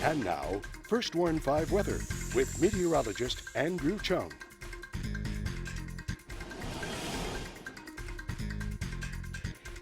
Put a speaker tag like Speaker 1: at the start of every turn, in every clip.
Speaker 1: And now, First Warn 5 weather with meteorologist Andrew Chung.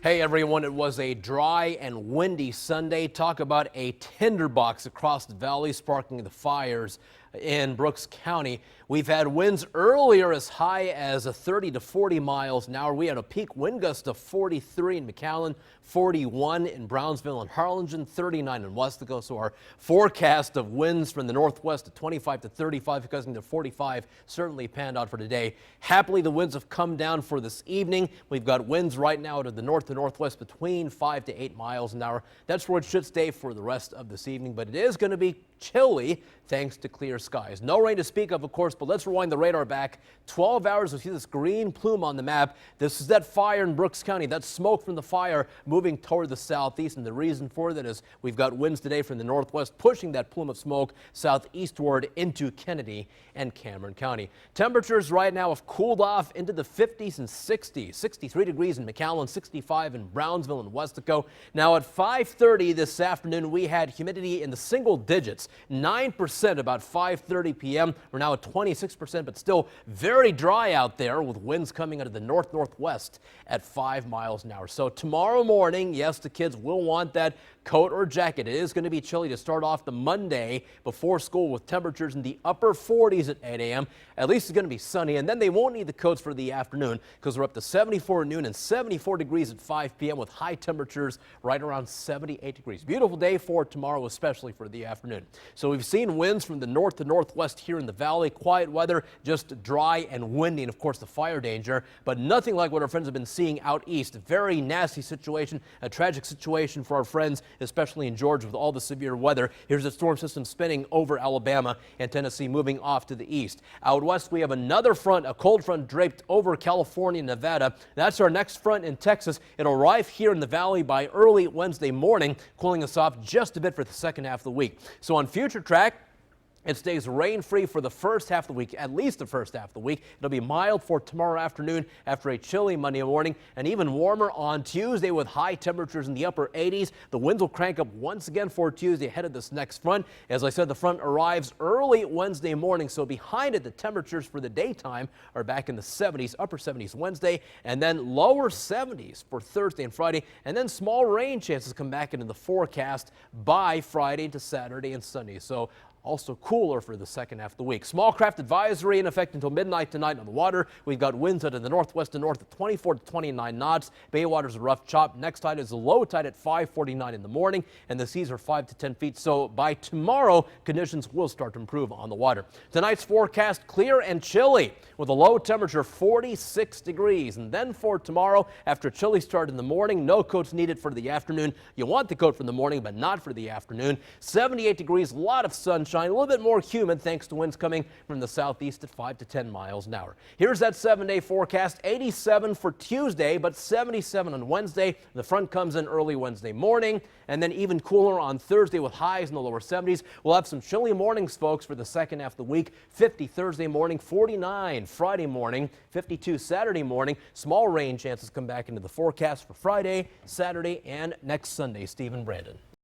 Speaker 2: Hey everyone, it was a dry and windy Sunday. Talk about a tinderbox across the valley sparking the fires in Brooks County. We've had winds earlier as high as 30 to 40 miles an hour. We had a peak wind gust of 43 in McAllen, 41 in Brownsville and Harlingen, 39 in Westaco. So our forecast of winds from the northwest at 25 to 35, gusting to 45 certainly panned out for today. Happily, the winds have come down for this evening. We've got winds right now to the north to northwest between 5 to 8 miles an hour. That's where it should stay for the rest of this evening, but it is going to be chilly thanks to clear skies. No rain to speak of course, but let's rewind the radar back 12 hours. We see this green plume on the map. This is that fire in Brooks County. That smoke from the fire moving toward the southeast, and the reason for that is we've got winds today from the northwest pushing that plume of smoke southeastward into Kennedy and Cameron County. Temperatures right now have cooled off into the 50s and 60s. 63 degrees in McAllen, 65 in Brownsville and Westaco. Now at 5:30 this afternoon, we had humidity in the single digits, 9% about 5:30 p.m. We're now at 26%, but still very dry out there with winds coming out of the north-northwest at 5 miles an hour. So tomorrow morning, yes, the kids will want that coat or jacket. It is going to be chilly to start off the Monday before school with temperatures in the upper 40s at 8 a.m. At least it's going to be sunny, and then they won't need the coats for the afternoon because we're up to 74 at noon and 74 degrees at 5 p.m. with high temperatures right around 78 degrees. Beautiful day for tomorrow, especially for the afternoon. So we've seen winds from the north to northwest here in the valley. Quiet weather, just dry and windy, and of course the fire danger, but nothing like what our friends have been seeing out east. A very nasty situation, a tragic situation for our friends, especially in Georgia with all the severe weather. Here's a storm system spinning over Alabama and Tennessee, moving off to the east. Out west, we have another front, a cold front draped over California and Nevada. That's our next front in Texas. It'll arrive here in the valley by early Wednesday morning, cooling us off just a bit for the second half of the week. So on Future Track, it stays rain-free for the first half of the week, at least the first half of the week. It'll be mild for tomorrow afternoon after a chilly Monday morning, and even warmer on Tuesday with high temperatures in the upper 80s. The winds will crank up once again for Tuesday ahead of this next front. As I said, the front arrives early Wednesday morning, so behind it, the temperatures for the daytime are back in the 70s, upper 70s Wednesday, and then lower 70s for Thursday and Friday, and then small rain chances come back into the forecast by Friday to Saturday and Sunday. So also cooler for the second half of the week. Small craft advisory in effect until midnight tonight on the water. We've got winds out of the northwest and north at 24 to 29 knots. Bay water's a rough chop. Next tide is a low tide at 5:49 in the morning, and the seas are 5 to 10 feet. So by tomorrow, conditions will start to improve on the water. Tonight's forecast, clear and chilly with a low temperature 46 degrees. And then for tomorrow, after a chilly start in the morning, no coats needed for the afternoon. You want the coat for the morning, but not for the afternoon. 78 degrees, a lot of sunshine. A little bit more humid thanks to winds coming from the southeast at 5 to 10 miles an hour. Here's that 7-day forecast. 87 for Tuesday, but 77 on Wednesday. The front comes in early Wednesday morning, and then even cooler on Thursday with highs in the lower 70s. We'll have some chilly mornings, folks, for the second half of the week. 50 Thursday morning, 49 Friday morning, 52 Saturday morning. Small rain chances come back into the forecast for Friday, Saturday, and next Sunday. Steve and Brandon.